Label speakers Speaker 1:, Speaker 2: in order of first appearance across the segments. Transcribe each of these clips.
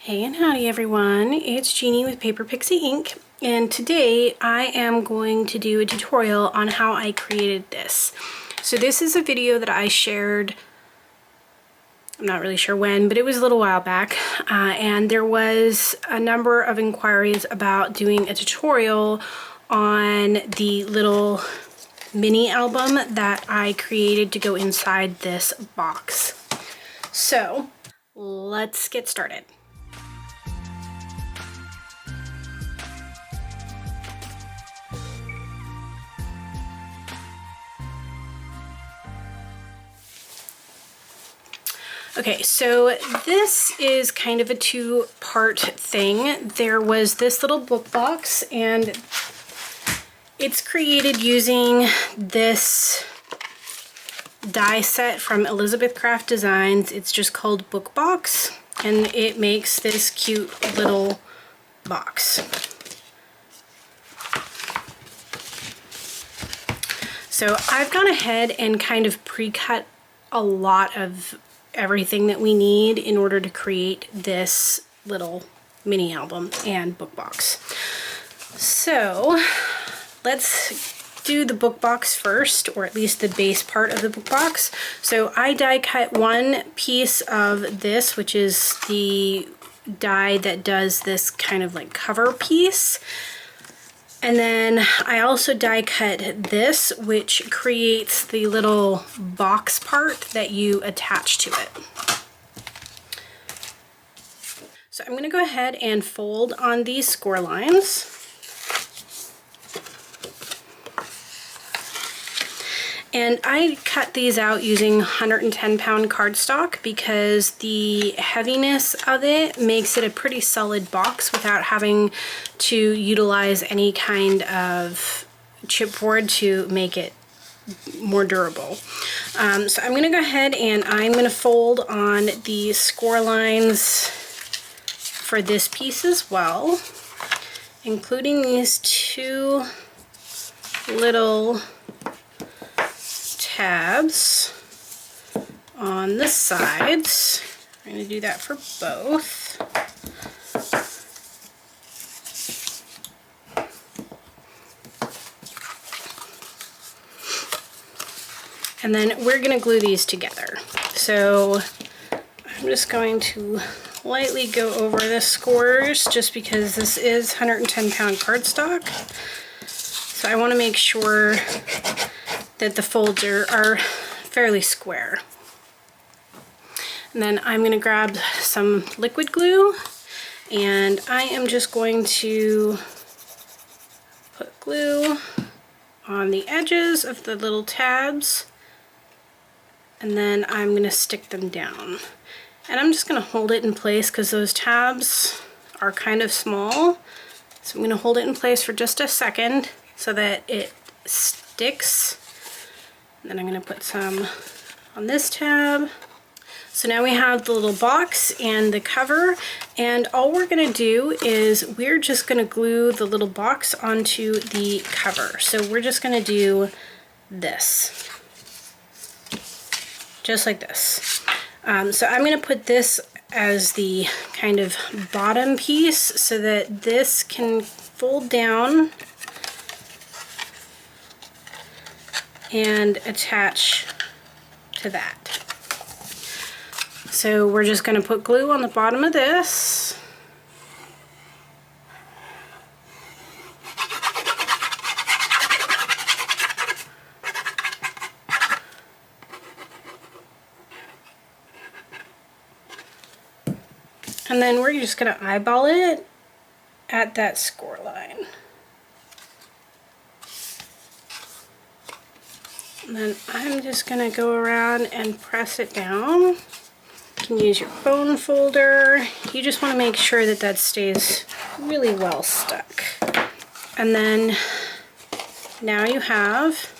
Speaker 1: Hey and howdy everyone, it's Jeannie with Paper Pixie Ink, and today I am going to do a tutorial on how I created this. So this is a video that I shared, I'm not really sure when, but it was a little while back, and there was a number of inquiries about doing a tutorial on the little mini album that I created to go inside this box. So let's get started. Okay, so this is kind of a two-part thing. There was this little book box, and it's created using this die set from Elizabeth Craft Designs. It's just called Book Box, and it makes this cute little box. So I've gone ahead and kind of pre-cut a lot of everything that we need in order to create this little mini album and book box. So let's do the book box first, or at least the base part of the book box. So I die cut one piece of this, which is the die that does this kind of like cover piece. And then I also die cut this, which creates the little box part that you attach to it. So I'm going to go ahead and fold on these score lines. And I cut these out using 110-pound cardstock because the heaviness of it makes it a pretty solid box without having to utilize any kind of chipboard to make it more durable. So I'm going to go ahead and I'm going to fold on the score lines for this piece as well, including these two little tabs on the sides. I'm going to do that for both. And then we're going to glue these together. So I'm just going to lightly go over the scores just because this is 110-pound cardstock. So I want to make sure that the folds are fairly square. And then I'm going to grab some liquid glue, and I am just going to put glue on the edges of the little tabs, and then I'm going to stick them down. And I'm just going to hold it in place because those tabs are kind of small. So I'm going to hold it in place for just a second so that it sticks. And then I'm going to put some on this tab. So now we have the little box and the cover, and all we're going to do is we're just going to glue the little box onto the cover. So we're just going to do this, just like this. So I'm going to put this as the kind of bottom piece so that this can fold down and attach to that. So we're just going to put glue on the bottom of this. And then we're just going to eyeball it at that score line. And then I'm just going to go around and press it down. You can use your phone folder. You just want to make sure that that stays really well stuck. And then now you have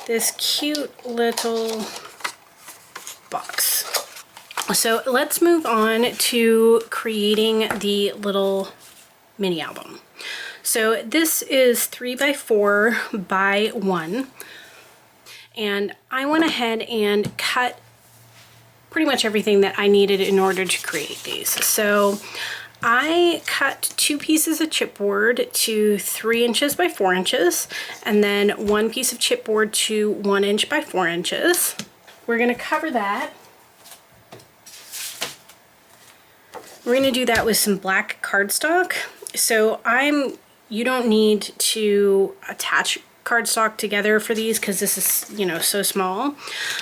Speaker 1: this cute little box. So let's move on to creating the little mini album. So this is 3x4 by 1. And I went ahead and cut pretty much everything that I needed in order to create these. So I cut 2 pieces of chipboard to 3 inches by 4 inches, and then 1 piece of chipboard to 1 inch by 4 inches. We're gonna cover that. We're gonna do that with some black cardstock. So you don't need to attach cardstock together for these because this is, you know, so small.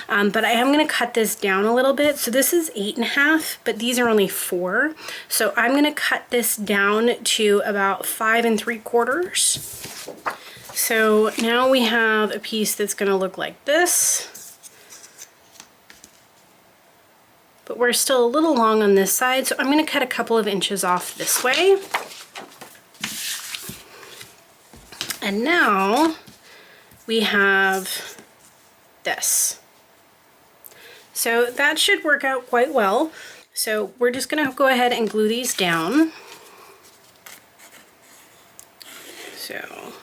Speaker 1: But I am gonna cut this down a little bit. So this is 8.5, but these are only 4. So I'm gonna cut this down to about 5 3/4. So now we have a piece that's gonna look like this. But we're still a little long on this side, so I'm gonna cut a couple of inches off this way. And now we have this. So that should work out quite well. So we're just gonna go ahead and glue these down. So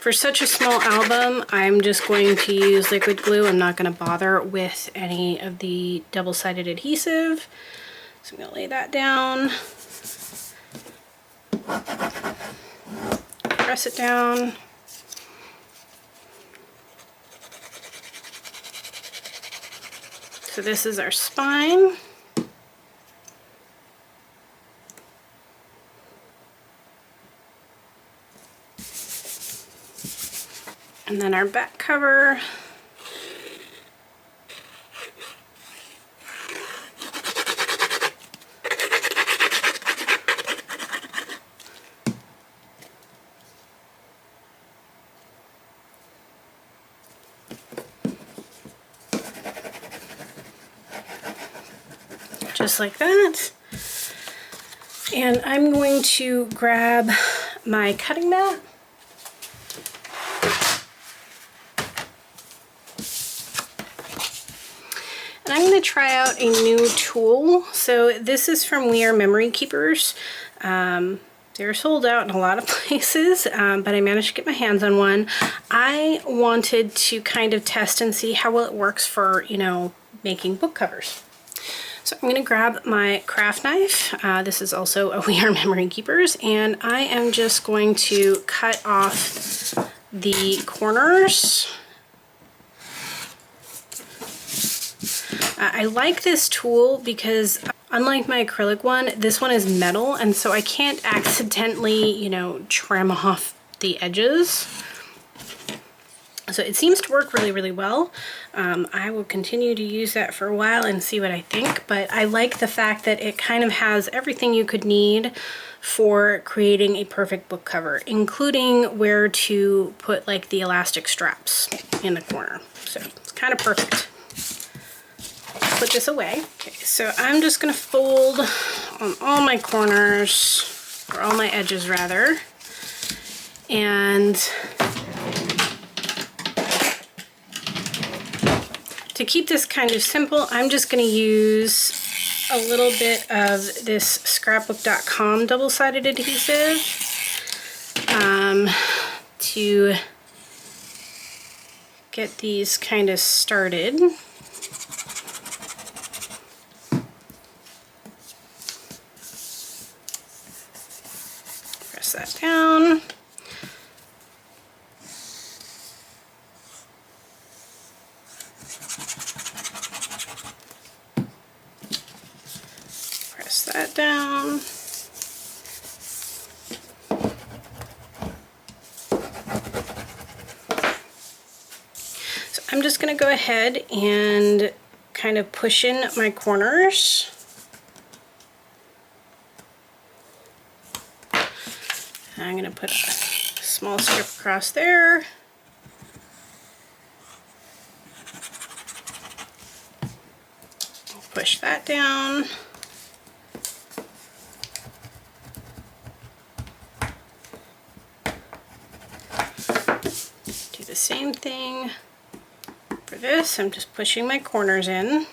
Speaker 1: for such a small album, I'm just going to use liquid glue. I'm not gonna bother with any of the double-sided adhesive. So I'm gonna lay that down. Press it down. So this is our spine. And then our back cover. Just like that. And I'm going to grab my cutting mat. And I'm going to try out a new tool. So this is from We Are Memory Keepers. They're sold out in a lot of places, but I managed to get my hands on one. I wanted to kind of test and see how well it works for, you know, making book covers. So I'm going to grab my craft knife. This is also a We Are Memory Keepers, and I am just going to cut off the corners. I like this tool because unlike my acrylic one, this one is metal, and so I can't accidentally, you know, trim off the edges. So it seems to work really, really well. I will continue to use that for a while and see what I think, but I like the fact that it kind of has everything you could need for creating a perfect book cover, including where to put like the elastic straps in the corner. So it's kind of perfect. Put this away. Okay, so I'm just gonna fold on all my corners, or all my edges rather, and to keep this kind of simple, I'm just going to use a little bit of this scrapbook.com double-sided adhesive to get these kind of started. Press that down. That down. So I'm just going to go ahead and kind of push in my corners. I'm going to put a small strip across there. Push that down. The same thing for this. I'm just pushing my corners in.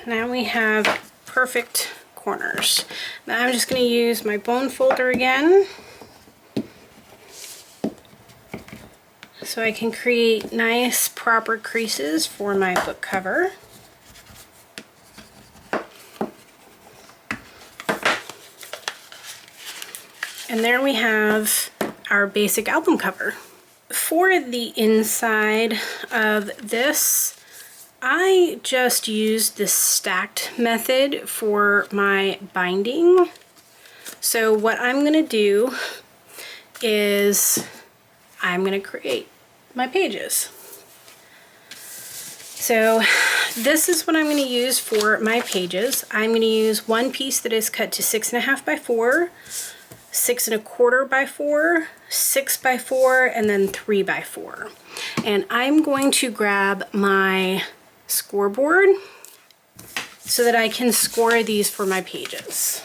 Speaker 1: now we have perfect corners. Now I'm just going to use my bone folder again so I can create nice proper creases for my book cover. And there we have our basic album cover. For the inside of this, I just used the stacked method for my binding. So what I'm going to do is I'm going to create my pages. So this is what I'm going to use for my pages. I'm going to use one piece that is cut to 6.5 by 4, 6 1/4 by 4, 6 by 4, and then 3 by 4. And I'm going to grab my scoreboard so that I can score these for my pages.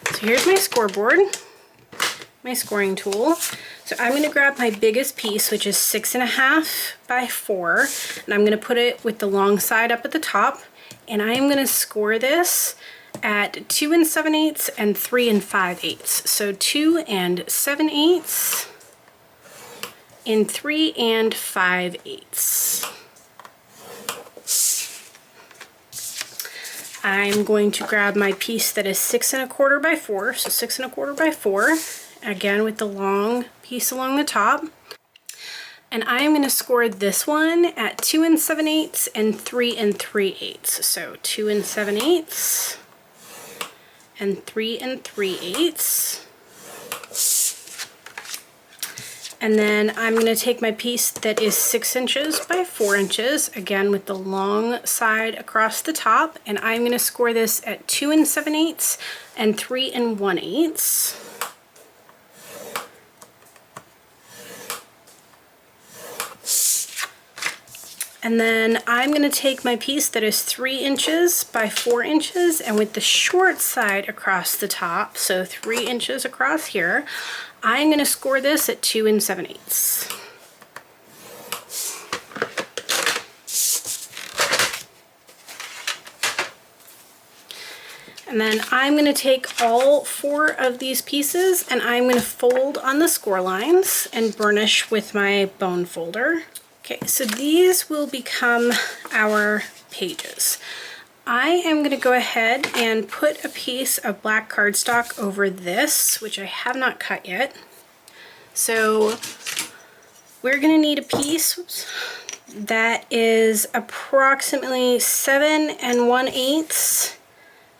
Speaker 1: So here's my scoreboard, my scoring tool. So I'm going to grab my biggest piece, which is 6.5 by 4, and I'm going to put it with the long side up at the top, and I am going to score this at 2 7/8 and 3 5/8. So 2 7/8 and 3 5/8. I'm going to grab my piece that is 6 1/4 by 4, so 6 1/4 by 4, again with the long piece along the top. And I am going to score this one at 2 7/8 and 3 3/8. So 2 7/8 and 3 3/8. And then I'm going to take my piece that is 6 inches by 4 inches, again with the long side across the top, and I'm going to score this at 2 7/8 and 3 1/8. And then I'm going to take my piece that is 3 inches by 4 inches, and with the short side across the top, so 3 inches across here, I'm going to score this at 2 7/8. And then I'm going to take all 4 of these pieces and I'm going to fold on the score lines and burnish with my bone folder. Okay, so these will become our pages. I am going to go ahead and put a piece of black cardstock over this, which I have not cut yet. So we're going to need a piece that is approximately 7 1/8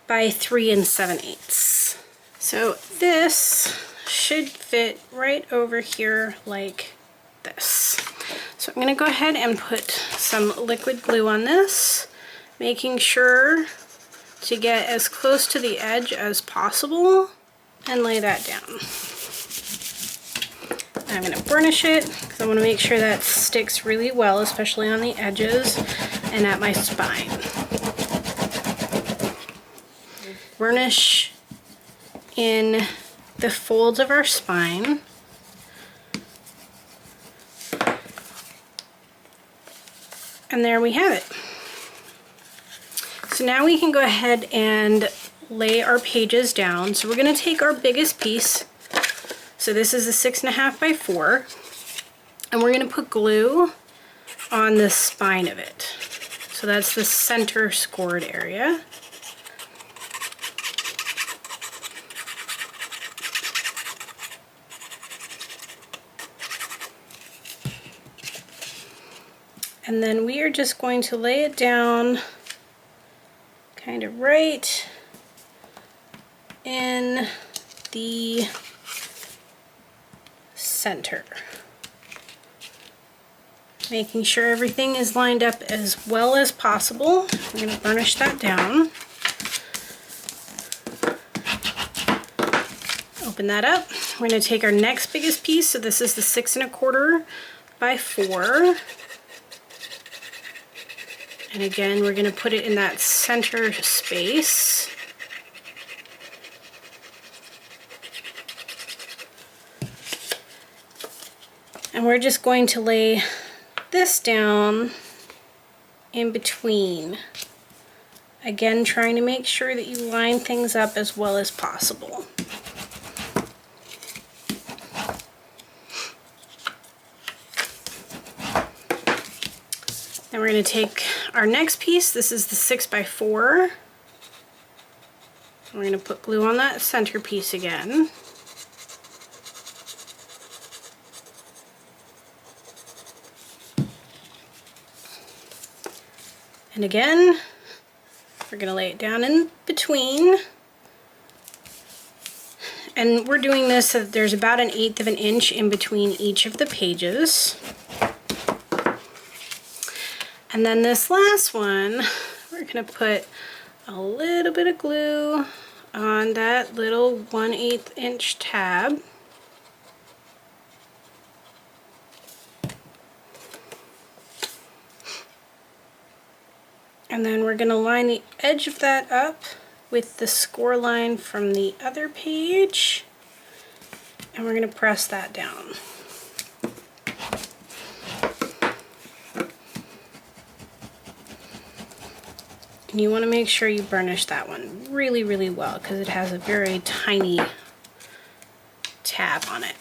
Speaker 1: by 3 7/8. So this should fit right over here like this. So I'm going to go ahead and put some liquid glue on this, making sure to get as close to the edge as possible and lay that down. I'm going to burnish it because I want to make sure that sticks really well, especially on the edges and at my spine. Burnish in the folds of our spine. And there we have it. So now we can go ahead and lay our pages down. So we're going to take our biggest piece. So this is a 6.5 by 4. And we're going to put glue on the spine of it. So that's the center scored area. And then we are just going to lay it down kind of right in the center. Making sure everything is lined up as well as possible. We're going to burnish that down. Open that up. We're going to take our next biggest piece. So this is the 6 1/4 by 4. And again, we're going to put it in that center space. And we're just going to lay this down in between. Again, trying to make sure that you line things up as well as possible. Then we're going to take our next piece. This is the 6x4. We're going to put glue on that center piece again. And again, we're going to lay it down in between. And we're doing this so that there's about 1/8 of an inch in between each of the pages. And then this last one, we're going to put a little bit of glue on that little 1/8 inch tab. And then we're going to line the edge of that up with the score line from the other page. And we're going to press that down. And you want to make sure you burnish that one really, really well because it has a very tiny tab on it.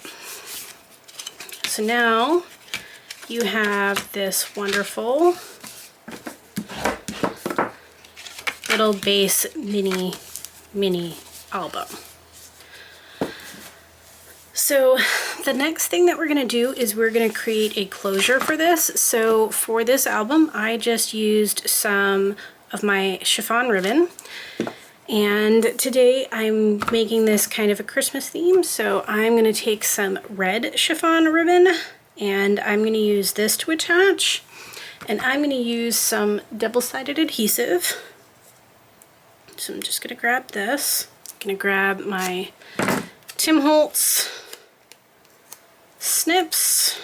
Speaker 1: So now you have this wonderful little base mini album. So the next thing that we're going to do is we're going to create a closure for this. So for this album, I just used some of my chiffon ribbon, and today I'm making this kind of a Christmas theme. So I'm going to take some red chiffon ribbon and I'm going to use this to attach, and I'm going to use some double-sided adhesive. So I'm just going to grab this. I'm going to grab my Tim Holtz snips.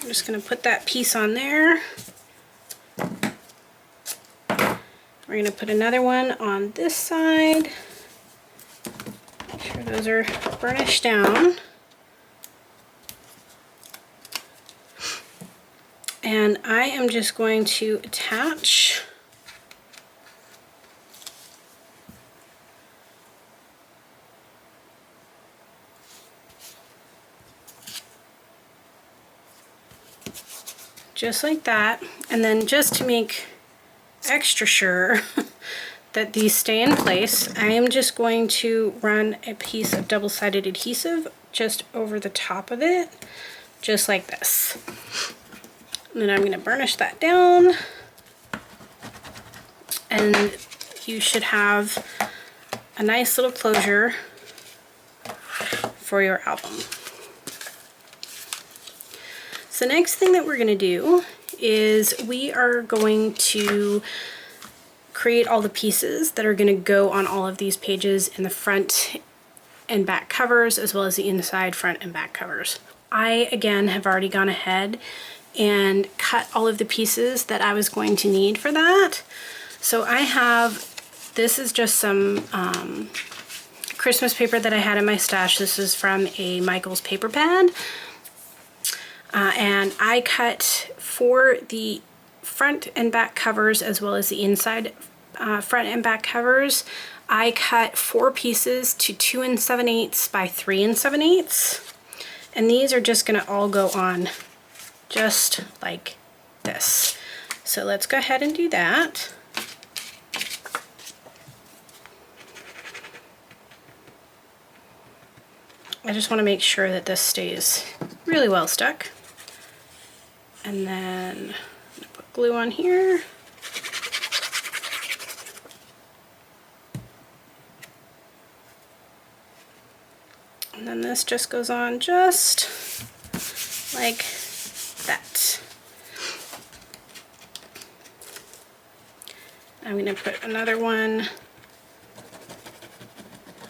Speaker 1: I'm just going to put that piece on there. We're going to put another one on this side. Make sure those are burnished down. And I am just going to attach just like that. And then just to make extra sure that these stay in place, I am just going to run a piece of double-sided adhesive just over the top of it, just like this. And then I'm going to burnish that down, and you should have a nice little closure for your album. So the next thing that we're going to do is we are going to create all the pieces that are going to go on all of these pages in the front and back covers, as well as the inside, front, and back covers. I, again, have already gone ahead and cut all of the pieces that I was going to need for that. So I have, this is just some Christmas paper that I had in my stash. This is from a Michaels paper pad. And I cut for the front and back covers as well as the inside front and back covers. I cut 4 pieces to 2 7/8 by 3 7/8. And these are just going to all go on just like this. So let's go ahead and do that. I just want to make sure that this stays really well stuck. And then I'm going to put glue on here. And then this just goes on just like that. I'm going to put another one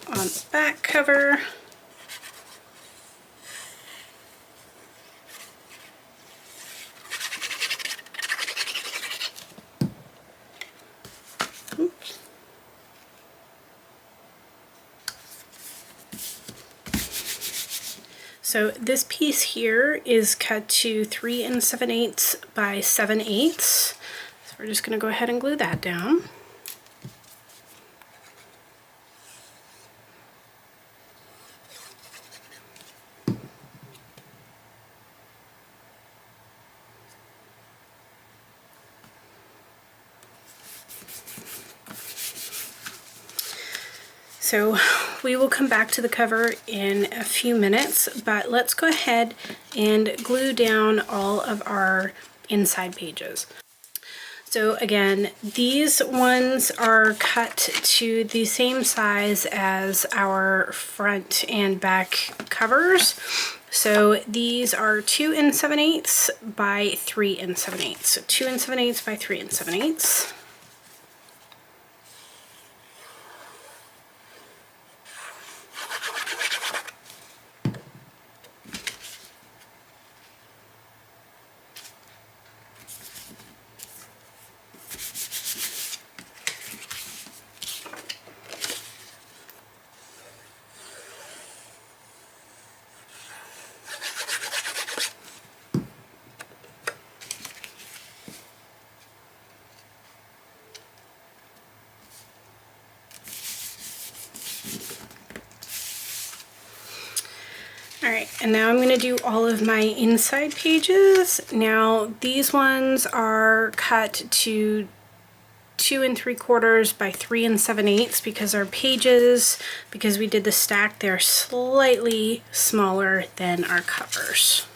Speaker 1: on the back cover. Oops. So this piece here is cut to 3 7/8 by 7/8. we're just going to go ahead and glue that down. So we will come back to the cover in a few minutes, but let's go ahead and glue down all of our inside pages. So again, these ones are cut to the same size as our front and back covers. So these are 2 7/8 by 3 7/8. So 2 7/8 by 3 7/8. Alright, and now I'm going to do all of my inside pages. Now these ones are cut to 2 3/4 by 3 7/8 because our pages, because we did the stack, they're slightly smaller than our covers.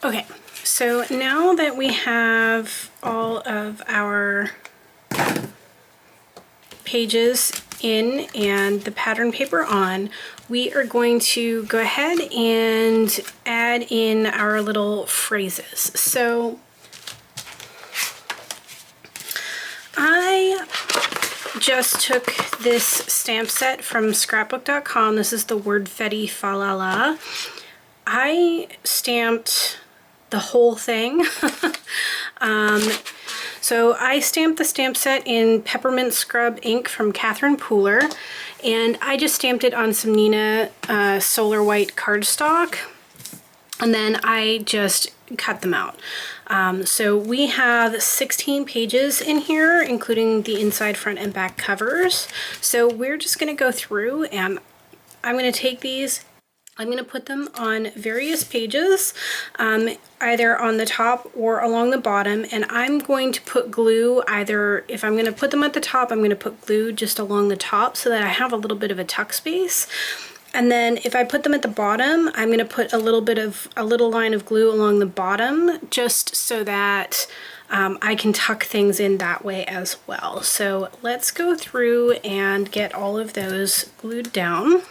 Speaker 1: Okay, so now that we have all of our pages in and the pattern paper on, we are going to go ahead and add in our little phrases. So I just took this stamp set from scrapbook.com. This is the Word Fetty Fa La La. I stamped the whole thing. So I stamped the stamp set in Peppermint Scrub ink from Catherine Pooler, and I just stamped it on some Nina Solar White cardstock, and then I just cut them out. So we have 16 pages in here, including the inside, front, and back covers. So we're just going to go through, and I'm going to take these, I'm going to put them on various pages, either on the top or along the bottom, and I'm going to put glue either, if I'm going to put them at the top, I'm going to put glue just along the top so that I have a little bit of a tuck space. And then if I put them at the bottom, I'm going to put a little line of glue along the bottom, just so that I can tuck things in that way as well. So let's go through and get all of those glued down.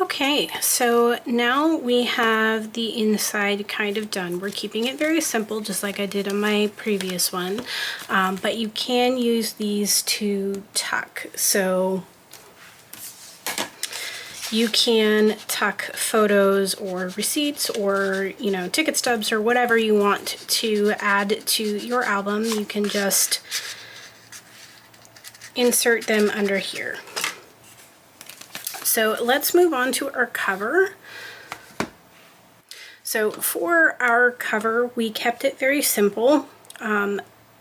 Speaker 1: Okay, so now we have the inside kind of done. We're keeping it very simple, just like I did on my previous one, but you can use these to tuck. So you can tuck photos or receipts or, you know, ticket stubs or whatever you want to add to your album. You can just insert them under here. So let's move on to our cover. So for our cover, we kept it very simple.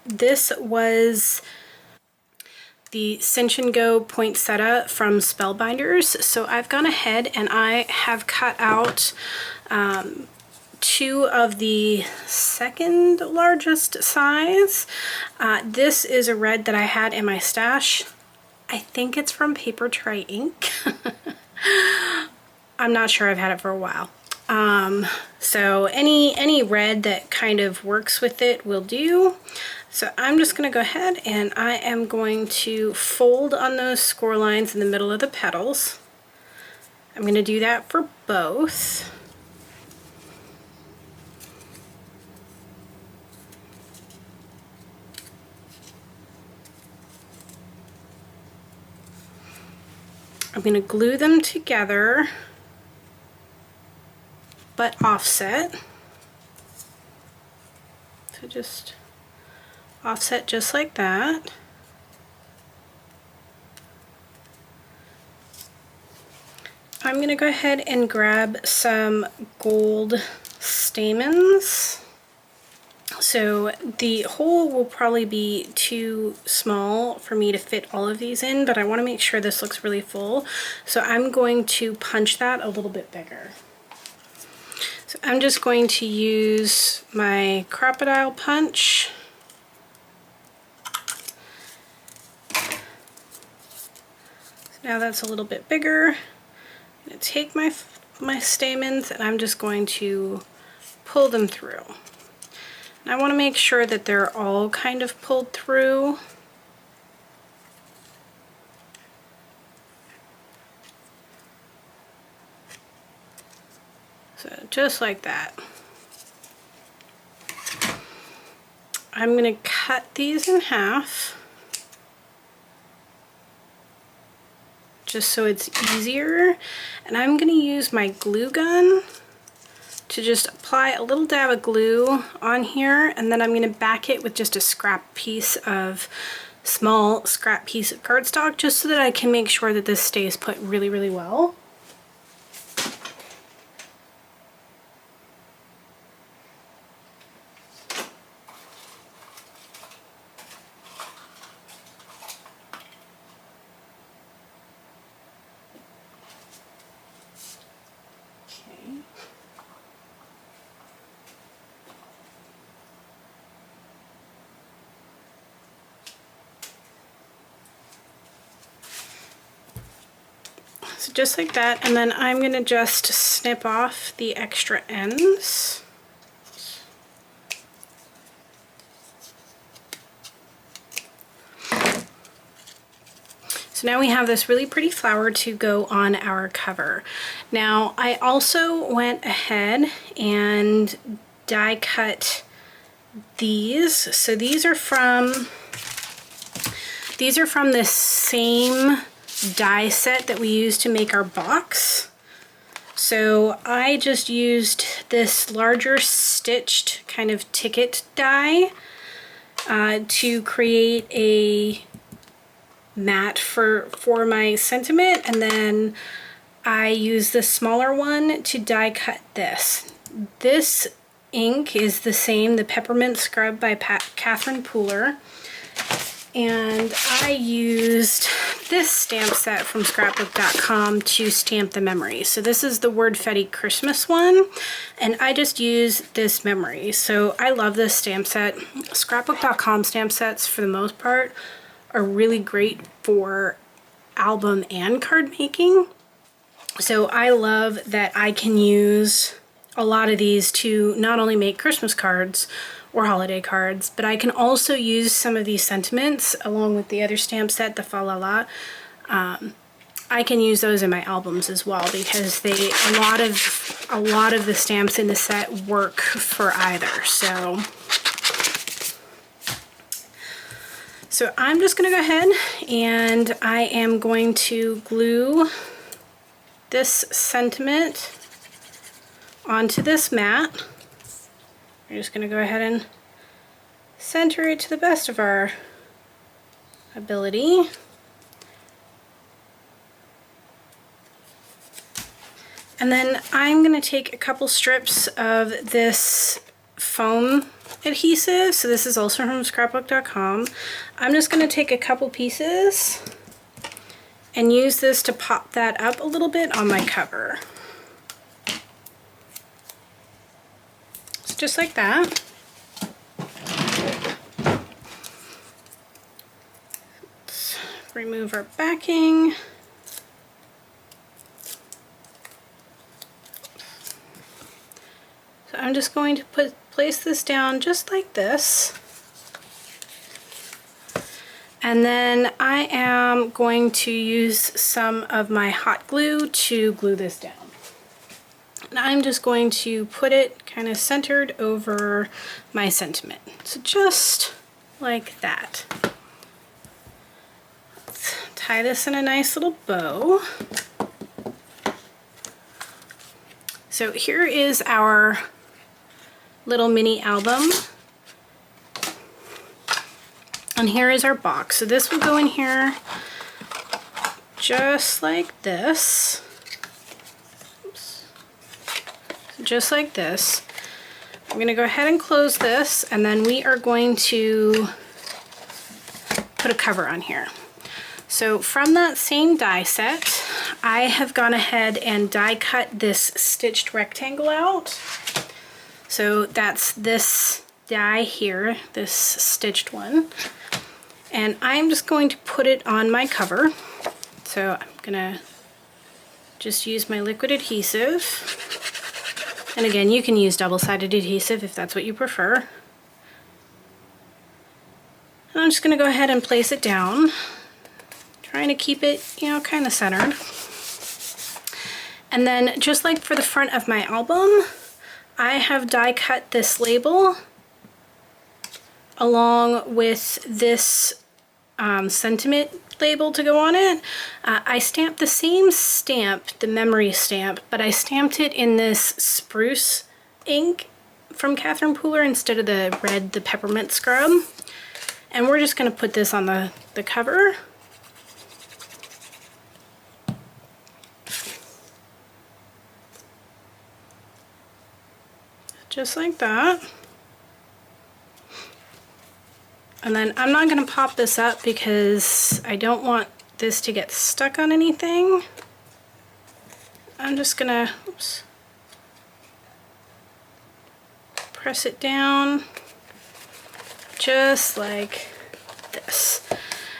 Speaker 1: This was the Cinch and Go poinsettia from Spellbinders. So I've gone ahead and I have cut out two of the second largest size. This is a red that I had in my stash. I think it's from Paper Tray ink. I'm not sure, I've had it for a while. So any red that kind of works with it will do. So I'm just gonna go ahead and I am going to fold on those score lines in the middle of the petals. I'm gonna do that for both. I'm gonna glue them together, but offset. So just offset just like that. I'm going to go ahead and grab some gold stamens. So the hole will probably be too small for me to fit all of these in, but I want to make sure this looks really full. So I'm going to punch that a little bit bigger. So I'm just going to use my crocodile punch. So now that's a little bit bigger. I'm going to take my stamens and I'm just going to pull them through. And I want to make sure that they're all kind of pulled through. So just like that. I'm going to cut these in half just so it's easier, and I'm going to use my glue gun to just apply a little dab of glue on here, and then I'm going to back it with just a small scrap piece of cardstock, just so that I can make sure that this stays put really, really well. So just like that, and then I'm going to just snip off the extra ends. So now we have this really pretty flower to go on our cover. Now I also went ahead and die cut these. So these are from this same die set that we used to make our box. So I just used this larger stitched kind of ticket die to create a mat for my sentiment, and then I used the smaller one to die cut this. This ink is the same, the Peppermint Scrub by Catherine Pooler. And I used this stamp set from scrapbook.com to stamp the memory. So this is the Word Fetty Christmas one, and I just used this memory. So I love this stamp set. Scrapbook.com stamp sets, for the most part, are really great for album and card making. So I love that I can use a lot of these to not only make Christmas cards or holiday cards, but I can also use some of these sentiments along with the other stamp set, the Fa La La. I can use those in my albums as well, because a lot of the stamps in the set work for either. So I'm just going to go ahead and I am going to glue this sentiment onto this mat. We're just going to go ahead and center it to the best of our ability. And then I'm going to take a couple strips of this foam adhesive. So this is also from scrapbook.com. I'm just going to take a couple pieces and use this to pop that up a little bit on my cover. just like that. Let's remove our backing. So I'm just going to place this down just like this. And then I am going to use some of my hot glue to glue this down. And I'm just going to put it kind of centered over my sentiment. So just like that. Let's tie this in a nice little bow. So here is our little mini album. And here is our box. So this will go in here just like this. Oops. Just like this. I'm going to go ahead and close this, and then we are going to put a cover on here. So from that same die set, I have gone ahead and die cut this stitched rectangle out. So that's this die here, this stitched one. And I'm just going to put it on my cover. So I'm gonna just use my liquid adhesive. And again, you can use double-sided adhesive if that's what you prefer. And I'm just gonna go ahead and place it down, trying to keep it, you know, kind of centered. And then just like for the front of my album, I have die cut this label along with this sentiment label to go on it. I stamped the same stamp, the memory stamp, but I stamped it in this spruce ink from Catherine Pooler instead of the red, the peppermint scrub. And we're just gonna put this on the cover. Just like that. And then I'm not going to pop this up because I don't want this to get stuck on anything. I'm just going to press it down just like this.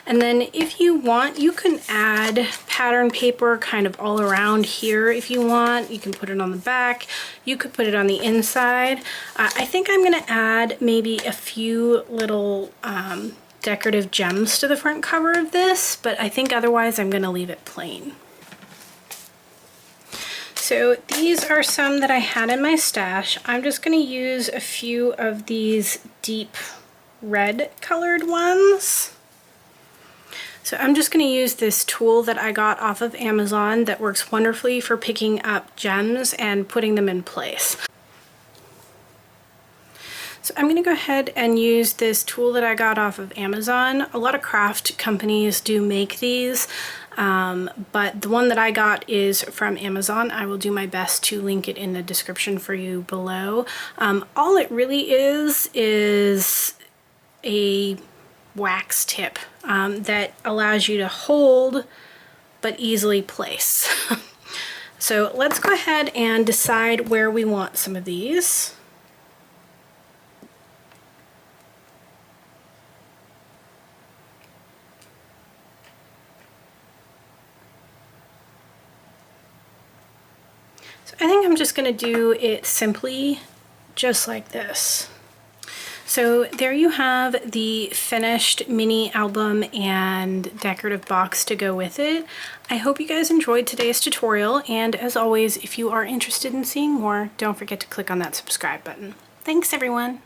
Speaker 1: And then if you want, you can add pattern paper kind of all around here if you want. You can put it on the back. You could put it on the inside. I think I'm going to add maybe a few little decorative gems to the front cover of this, but I think otherwise I'm going to leave it plain. So these are some that I had in my stash. I'm just going to use a few of these deep red colored ones. So I'm just going to use this tool that I got off of Amazon that works wonderfully for picking up gems and putting them in place. So I'm going to go ahead and use this tool that I got off of Amazon. A lot of craft companies do make these, but the one that I got is from Amazon. I will do my best to link it in the description for you below. All it really is a wax tip that allows you to hold but easily place. So let's go ahead and decide where we want some of these. So I think I'm just going to do it simply just like this. So there you have the finished mini album and decorative box to go with it. I hope you guys enjoyed today's tutorial, and as always, if you are interested in seeing more, don't forget to click on that subscribe button. Thanks everyone!